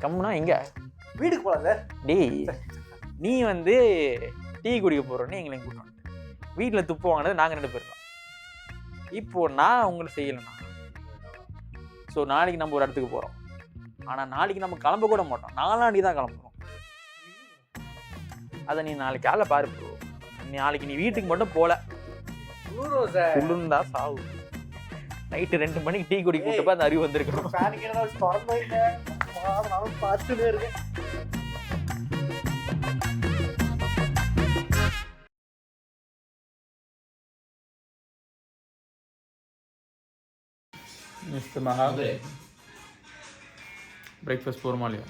கம்முனா எங்க வீட்டுக்கு போகலாங்க. டேய் நீ வந்து டீ குடிக்க போகிறோன்னு எங்களை கூட்டணும். வீட்டில் துப்பு வாங்கினது நாங்கள் 2 பேர் தான். இப்போது நான் உங்களை செய்யலைண்ணா. ஸோ நாளைக்கு நம்ம ஒரு இடத்துக்கு போகிறோம். ஆனால் நாளைக்கு நம்ம கிளம்ப கூட மாட்டோம். நாளாண்டி தான் கிளம்புறோம். அதை நீ நாளைக்கு காலைல பாரு ப்ரோ. நாளைக்கு நீ வீட்டுக்கு மட்டும் போகல குளிர்ந்தா சாவு. நைட்டு 2 மணிக்கு டீ குடிக்க கூட்டப்ப அந்த அறிவு வந்திருக்கணும். பார்த்துட்டே இருக்கேன். மிஸ்டர் மகா பிரேக்ஃபாஸ்ட் போகிறோமா இல்லையா?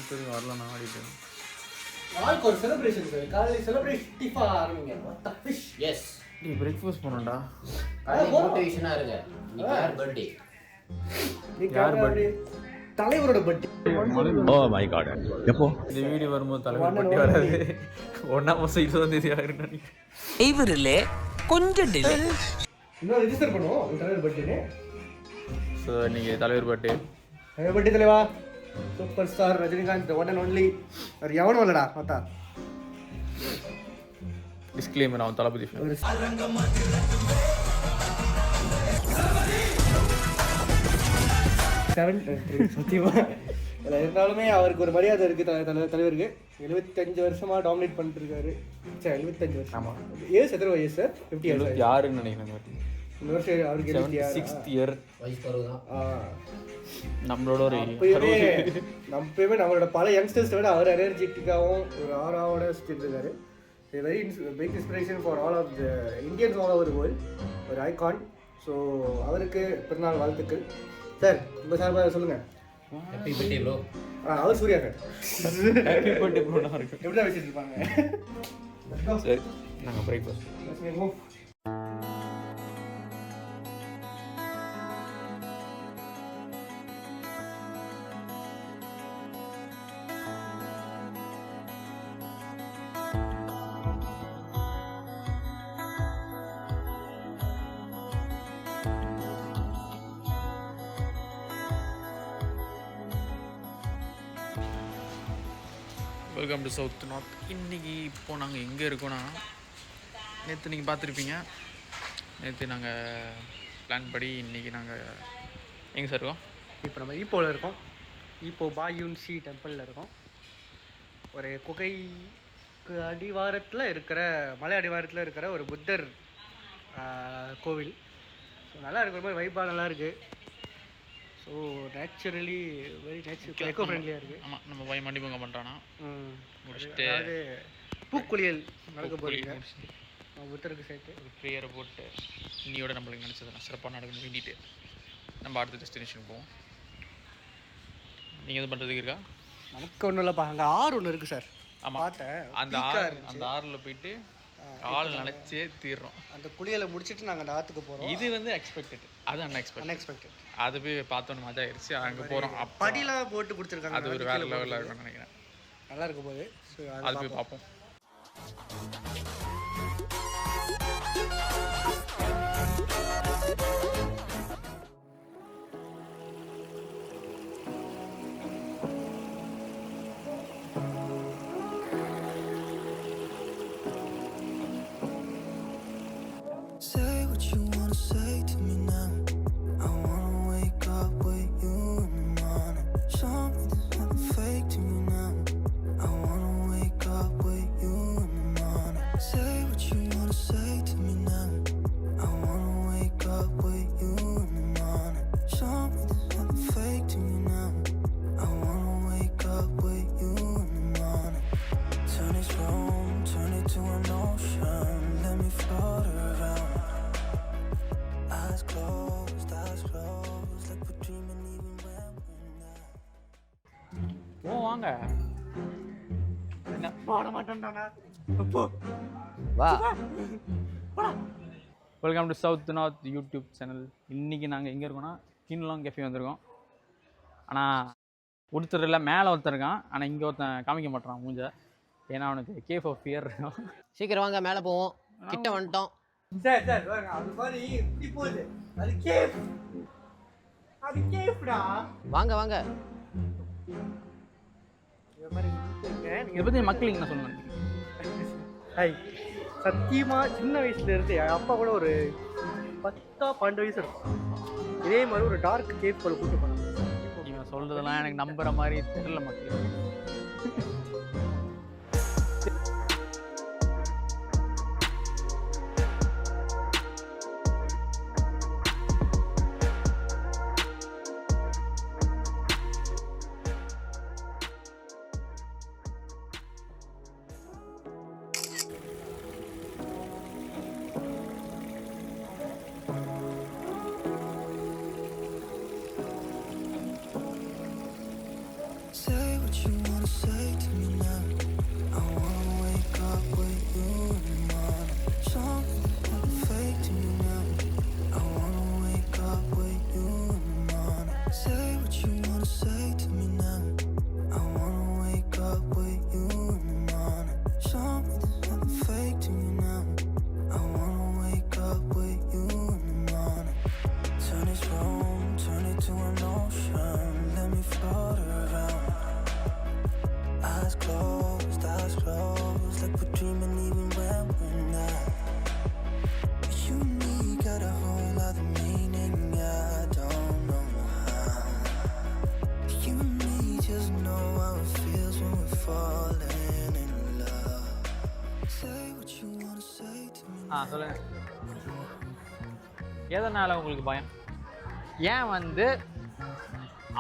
தெரியும் வரலாம். நான் ஆடிட்டு நாளைக்கு ஒரு செலிப்ரேஷன் சார். காலையில் செலிப்ரேஷன் டிஃபா ஆரம்பிங்க. What the fish. எஸ். நீ பிரேக்ஃபாஸ்ட் போறடா. காலையில் மோட்டிவேஷனா இருங்க. இன்னைக்கு யார் பர்த்டே? யார் பர்த்டே? தலைவரோட பர்த்டே. Oh my God. எப்போ இந்த வீடியோ வரும்போது தலைவர் பர்த்டே வராது. 1ஆம் மாசம் 20ஆம் தேதி ஆகுதுன்னு நினைக்கிறேன். இவரிலே கொஞ்சம் டிலே. இன்னும் ரெஜிஸ்டர் பண்ணுவோம் தலைவர் பர்த்டே. ஸோ இன்னைக்கு தலைவர் பர்த்டே. தலைவர் பர்த்டே தலைவா. Super star Rajinikanth one and only. வேறு எவனும் இல்லடா பார்த்தா. டிஸ்க்ளைமர் அவன் தளபதி ஃபேன். சத்தியமா இருந்தாலுமே அவருக்கு ஒரு மரியாதை இருக்குது. தலைவருக்கு 75 வருஷமா டாமினேட் பண்ணிட்டு இருக்காரு. 75 வருஷம். ஆமாம். ஏஜ் எத்தனை வயசு சார்? 56ன்னு நினைக்கிறேன். இந்த வருஷம் அவருக்கு 76th இயர் வயசு பருவம். நம்மளோட ஒரு எப்பயுமே நம்மளோட பல யங்ஸ்டர்ஸ் விட அவர் எனர்ஜெட்டிக்காகவும் ஒரு ஆறாவோட சுற்றிட்டு இருக்காரு. Very big inspiration for all of the Indians all over world. ஒரு ஐகான். ஸோ அவருக்கு பிறநாள் வாழ்த்துக்கள் சார். உங்கள் சார்பாக சொல்லுங்கள். Happy birthday bro. அவர் Suriya sir. Happy birthday bro. நான் இருக்கு எப்படி வச்சுட்டு இருப்பாங்க. சரி நாங்கள் breakfast. Welcome to south north. இன்றைக்கி இப்போது நாங்கள் எங்கே இருக்கோன்னா, நேற்று நீங்கள் பார்த்துருப்பீங்க. நேற்று நாங்கள் பிளான் படி இன்றைக்கி நாங்கள் எங்கே சார் இருக்கோம்? இப்போ நம்ம ஈப்போவில் இருக்கோம். ஈப்போ பாயுன்சி டெம்பிளில் இருக்கோம். ஒரு குகைக்கு அடிவாரத்தில் இருக்கிற மலை அடிவாரத்தில் இருக்கிற ஒரு புத்தர் கோவில். ஸோ நல்லா இருக்கிற மாதிரி வைப்பாக நல்லா இருக்குது. So naturally very natural echo ஃப்ரெண்ட்லியாக இருக்குது. ஆமாம், நம்ம போய் மண்டி பொங்க பண்ணுறானா முடிச்சுட்டு அதாவது பூக்குளியல் நடக்க போகிறீங்க புத்தருக்கு சேர்த்து ஒரு ப்ரேயரை போட்டு இன்னியோட நம்மளுக்கு நினச்சதெல்லாம் சிறப்பாக நடக்கணும் வேண்டிட்டு நம்ம அடுத்த டெஸ்டினேஷன் போவோம். நீங்கள் எதுவும் பண்ணுறதுக்கு இருக்கா? நமக்கு ஒன்றும் இல்லைப்பா. அங்கே ஆறு ஒன்று இருக்குது சார். ஆமாம், பார்த்தேன். அந்த ஆறில் போயிட்டு ஆள் நினச்சே தீர்றோம். அந்த குளியலை முடிச்சுட்டு நாங்கள் அந்த ஆற்றுக்கு போகிறோம். இது வந்து எக்ஸ்பெக்டட், அது அன்எக்ஸ்பெக்டட். அது போய் பார்த்தோன்னு மஜா ஆயிடுச்சு. அங்கே போகிறோம். படிலாம் போட்டு கொடுத்துருக்காங்க. அது ஒரு வேறு லெவலில் இருக்கும்னு நினைக்கிறேன். நல்லா இருக்கும் போது. ஸோ அது போய் பார்ப்போம். வாங்க. போட மாட்டேன்டானா. வா. Welcome to south north YouTube channel. இன்றைக்கி நாங்கள் எங்கே இருக்கோன்னா கின்லாங் கேஃபே வந்திருக்கோம். ஆனால் ஒருத்தர் இல்லை, மேலே ஒருத்தர் இருக்கான். ஆனால் இங்கே ஒருத்தன் காமிக்க மாட்டான் மூஞ்ச. ஏன்னா அவனுக்கு கேஃப் ஆஃப் ஃபியர் இருக்கும். சீக்கிரம் வாங்க, மேலே போவோம். கிட்ட வந்துட்டோம். சார் சார் அது மாதிரி இப்படி போகுது. அது கேஃப். அது கேஃப்டா. வாங்க வாங்க. இந்த மாதிரி இருக்கேன். இதை பற்றி மக்களுக்கு என்ன சொல்லணும்? ஹாய், சத்தியமாக சின்ன வயசுல இருந்து என் அப்பா கூட ஒரு 10-12 வயசு இருக்கும். இதே மாதிரி ஒரு டார்க் கேப் போல கூட்டு போனாங்க. இவன் சொல்கிறதெல்லாம் எனக்கு நம்புகிற மாதிரி தெரியல மக்கள். Say what you wanna say to me now. I wanna wake up with you in the morning. Something fake to me now. I wanna wake up with you in the morning. Say what you wanna say to me now. I wanna wake up with you in the morning. Something fake to me now. I wanna wake up with you in the morning. Turn this room, turn it to an ocean. Let me float around. Eyes closed, like we're dreaming even when we're not. You and me got a whole other meaning, I don't know how. You and me just know how it feels when we're falling in love. Say what you wanna say to me. சொல்லுங்க. எதனால் உங்களுக்கு பயம்? ஏன் வந்து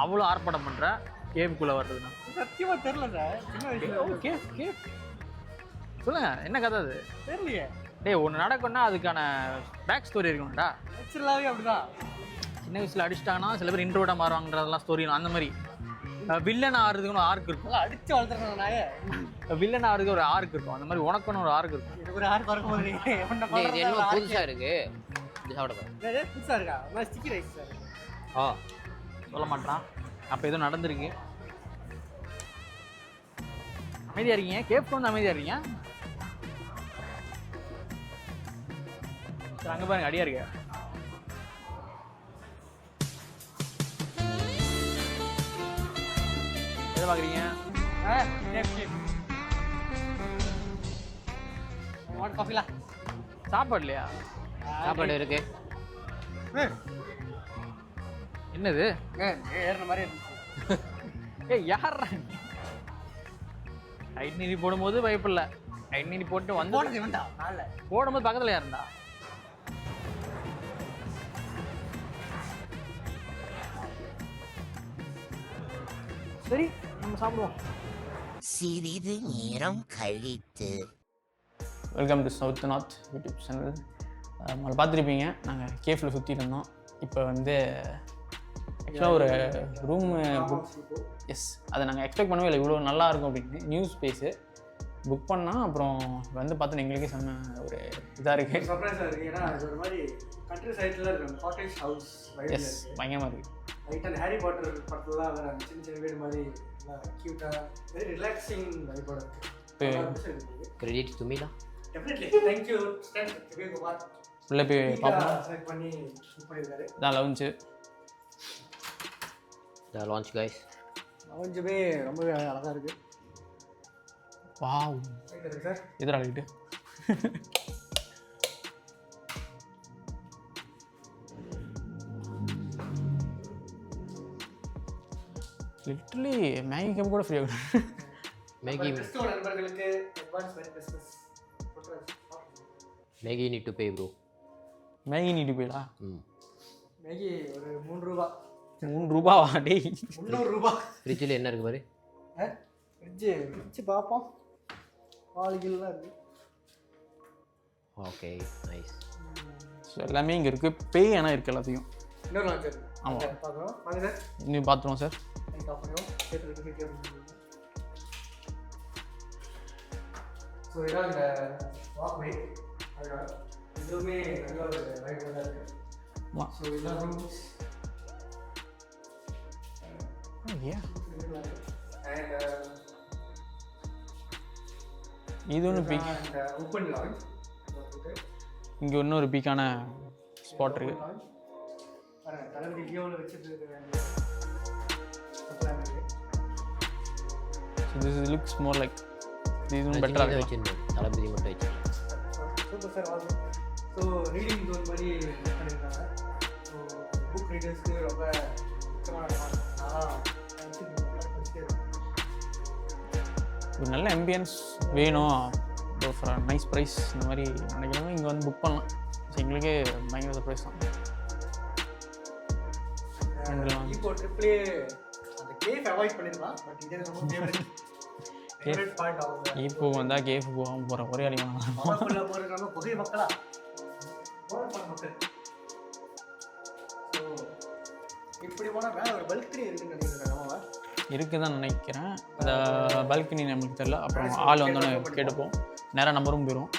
அவ்வளோ ஆர்ப்பாட்டம் பண்ணுற கேவுக்குள்ளே வர்றதுண்ணா? சத்தியமாக தெரில சார். சின்ன வயசுல கேவ் சொல்லுங்க, என்ன கதை அது? தெரியலையே. டேய், ஒன்று நடக்கும்னா அதுக்கான பேக் ஸ்டோரி இருக்கணும்டா. நேச்சுரலாகவே அப்படிதான். சின்ன வயசில் அடிச்சிட்டாங்கன்னா சில பேர் இன்ட்ரோட மாறுவாங்கன்றதெல்லாம் ஸ்டோரி. அந்த மாதிரி வில்லன் ஆறுறதுக்குன்னு ஒரு ஆர்க் இருக்கும். அடிச்சு வளர்த்துறேன் நாயே. வில்லன் ஆறுறதுக்கு ஒரு ஆர்க் இருக்கும். அந்த மாதிரி உனக்குன்னு ஒரு ஆர்க் இருக்கும். எனக்கு ஒரு ஆறு பறக்கும் போது இது என்ன புதுசா இருக்கு? இது சாப்பிட பாரு. புதுசாக இருக்கா? Sticky rice sir. சொல்ல மாட்டான். அப்போ ஏதோ நடந்திருக்கு. அமைதியாக இருக்கீங்க. கேப்க்கு வந்து அமைதியாக இருக்கீங்க. சரி, அங்கே பாருங்க, அடியா இருக்க. எதை பார்க்குறீங்க? காஃபிலா சாப்பாடு இல்லையா? சாப்பாடு இருக்கு. என்னது? ஏறின மாதிரி இருந்துச்சு. ஏய், யாரா ரைட் நீதி போடும்போது பயப்படல. ரைட் நீதி போட்டு வந்து போடுறது வேண்டா. நாளில் போடும்போது பக்கத்தில் யாருந்தா? சரி, நம்ம சாப்பிடுவோம். சிறிது நேரம் கழித்து. Welcome to south north YouTube channel. நம்மளை பார்த்துருப்பீங்க. நாங்கள் கேஃபில் சுற்றிட்டு இருந்தோம். இப்போ வந்து ஆக்சுவலாக ஒரு ரூம் புக். எஸ், அதை நாங்கள் எக்ஸ்பெக்ட் பண்ணவே இல்லை இவ்வளோ நல்லா இருக்கும் அப்படின்னு. நியூ ஸ்பேஸு புக் பண்ணால் அப்புறம் வந்து பார்த்தோன்னா எங்களுக்கே செம்ம ஒரு இதாக இருக்குது. சர்ப்ரைஸாக இருக்குது. ஏன்னா இது ஒரு மாதிரி கண்ட்ரி சைடில் இருக்கிற காட்டேஜ் ஹவுஸ். எஸ், பயங்கரமாக இருக்குது. லைட் அண்ட் ஹாரி பாட்டர் படத்துலாம் வர சின்ன சின்ன வீடு மாதிரி க்யூட்டாக வெரி ரிலாக்ஸிங் வைப்போட இருக்குது. கிரெடிட் டு மீ தான். Definitely thank you Kumar. உள்ளே போய் பார்ப்போம். செலக்ட் பண்ணி புக் பண்ணியிருக்காரு. இதான் லவுஞ்சு. The launch guys. லவுஞ்சுமே ரொம்பவே அழகாக இருக்குது. வாவ், சார் எதிராளிக்கிட்டு லிட்டரலி மேகி கப் கூட ஃப்ரீயாக மேகி நண்பர்களுக்கு advance merry Christmas. Maggi need to pay bro. Maggi நீட்டு போயிடா. மேகி ஒரு 3 ரூபா. 3 ரூபாவா? டேய், 300 ரூபா. ஃப்ரிட்ஜில் என்ன இருக்கு பாரு. ஃப்ரிட்ஜு பார்ப்போம். பாலிகள்லாம் இருக்குது. Okay, nice. ஸோ எல்லாமே இங்கே இருக்குது. பேய் ஆனால் இருக்குது எல்லாத்தையும். இன்னொரு லான்ச் இருக்குது. ஆமாம், பார்க்குறோம். வாங்க சார், இன்னும் பார்த்துருவோம் சார். ஸோ இதான் இந்த வாக்வே. இதுவுமே நல்ல ஒரு ரைடாக தான் இருக்குது. ஆமாம். ஸோ இதெல்லாம் ரூம்ஸ். இது ஒன்று பீக். Open launch. இங்கே இன்னொரு பீக்கான ஸ்பாட் இருக்குது. தளபதி லியோவில் வச்சுட்டு இருக்க வேண்டிய plan இருக்கு. So this looks more like this one better Rajini வச்சிருந்தோம், தளபதி மட்டும் வச்சிருக்கோம். Super sir also. So reading zone மாதிரி பண்ணியிருக்காங்க. ஸோ புக் ரீடர்ஸ்க்கு ரொம்ப முக்கியமான இடம். ஒரு நல்ல ஆம்பியன்ஸ் வேணும் ஃபார் நைஸ் ப்ரைஸ் இந்த மாதிரி நினைக்கிறவங்க இங்கே வந்து புக் பண்ணலாம். ஸோ எங்களுக்கே பயங்கர சர்ப்ரைஸ் தான். இப்போ ட்ரிப்ளே அந்த கேஃப் அவாய்ட் பண்ணிருக்கலாம். பட் இதே ரொம்ப ஃபேவரட் பார்ட் ஆகும். இப்போ வந்தால் கேஃப் போகாமல் போகிற ஒரே அடிவாங்க பவர்ஃபுல்லாக போகிறதுனால புகை மக்களா போகிற மக்கள். ஸோ இப்படி போனால் மேலே ஒரு பல்கனி இருக்குன்னு நினைக்கிறேன். நம்ம இருக்குது தான் நினைக்கிறேன். அந்த பால்கனி நம்மளுக்கு தெரியல. அப்புறம் ஆள் வந்தோன்னே கேட்டுப்போம். நேராக நம்பரும் போயிடும்.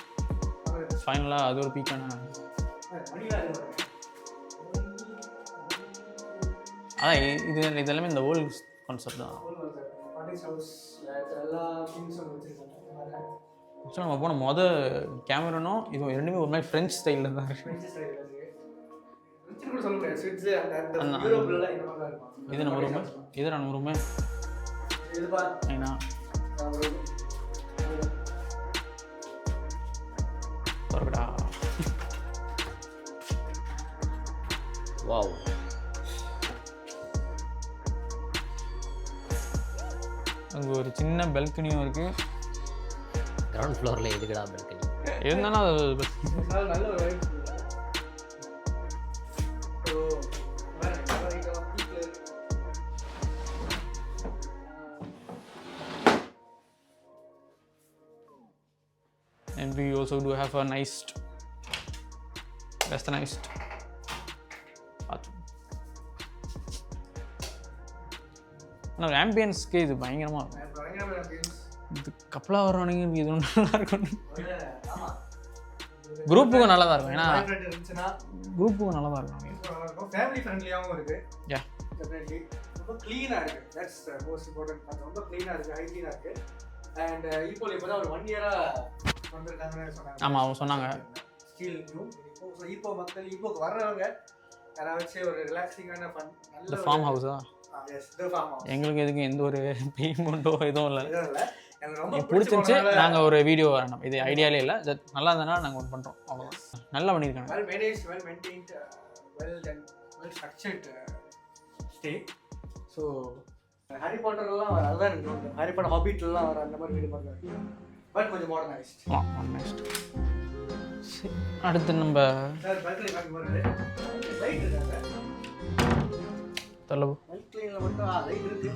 ஃபைனலாக அது ஒரு பீக்கான அதான் இது எல்லாமே இந்த ஓல்டு கான்செப்ட் தான். ஆக்சுவலாக நம்ம போன கேமரனும் இது ரெண்டுமே ஒரு மாதிரி ஃப்ரெஞ்ச் ஸ்டைலில் தான் இருக்கு. இது நம்ம ரூமு, இது நம்ம ரூமு. ஏன்னா பரவாடா. வாவ், அங்கே ஒரு சின்ன பால்கனியும் இருக்குது. கிரவுண்ட் ஃப்ளோரில் எதுக்குடா பால்கனி இருந்தாலும் அது நல்ல ஒரு vibe. and we also do have a nice westernized bathroom. ஆனால் ஆம்பியன்ஸ்க்கு இது பயங்கரமாக இருக்கும். இது கப்பலாக வரவனுங்க இது ஒன்று நல்லா இருக்கும். குரூப்புக்கும் நல்லா தான் இருக்கும். ஏன்னா குரூப்புக்கும் நல்லா தான் இருக்கும். ஃபேமிலி ஃப்ரெண்ட்லியாகவும் இருக்கு. யா, டெஃபினெட்லி ரொம்ப க்ளீனாக இருக்கு. That's most important. அது ரொம்ப க்ளீனாக இருக்கு, ஹைஜீனாக இருக்கு. அண்ட் ஈக்குவல் இப்போ தான் ஒரு 1 year வந்திருக்காங்கன்னு சொன்னாங்க. ஆமாம், அவங்க சொன்னாங்க. ஸ்டீல் நியூ இப்போ மக்கள் இப்போக்கு வர்றவங்க யாராவது வச்சு ஒரு ரிலாக்ஸிங்கான ஃபன் இந்த நல்ல ஃபார்ம் ஹவுஸா எஸ் தி ஃபார்ம் ஹவுஸ். எங்களுக்கு எதுக்கு எந்த ஒரு பேமெண்ட்டோ எதுவும் இல்லை. எனக்கு ரொம்ப பிடிச்சிருந்துச்சு. நாங்கள் ஒரு வீடியோ வரணும். இது ஐடியாலே இல்லை. நல்லா இருந்ததுனால நாங்கள் ஒன்று பண்ணுறோம். அவ்வளோதான். நல்லா பண்ணியிருக்காங்க. Well managed, well maintained, well done, well structured stay. So Harry பாட்டர்லாம் அதுதான் எனக்கு ஹாரி பாட்டர் ஹாபிட்லாம் வர அந்த மாதிரி வீடு மாதிரி பட் கொஞ்சம் மாடர்னைஸ்ட். நெக்ஸ்ட் அடுத்து நம்ம சார் பல்கனி பார்க்க போகிறது லைட் இருக்காங்க. தள்ளவு பல்கனியில் மட்டும் லைட் இருக்கு.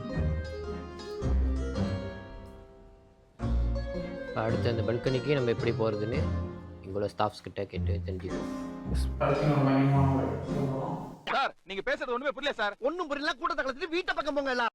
அடுத்து அந்த பால்கனிக்கு நம்ம எப்படி போகிறதுன்னு எங்களோட ஸ்டாஃப்ஸ் கிட்ட கேட்டு தெரிஞ்சுக்கணும். சார் நீங்க பேசுறது ஒண்ணுமே புரியல சார். ஒண்ணும் புரியல, கூட்டத்தை கலந்துட்டு வீட்டை பக்கம் போங்க எல்லாம்.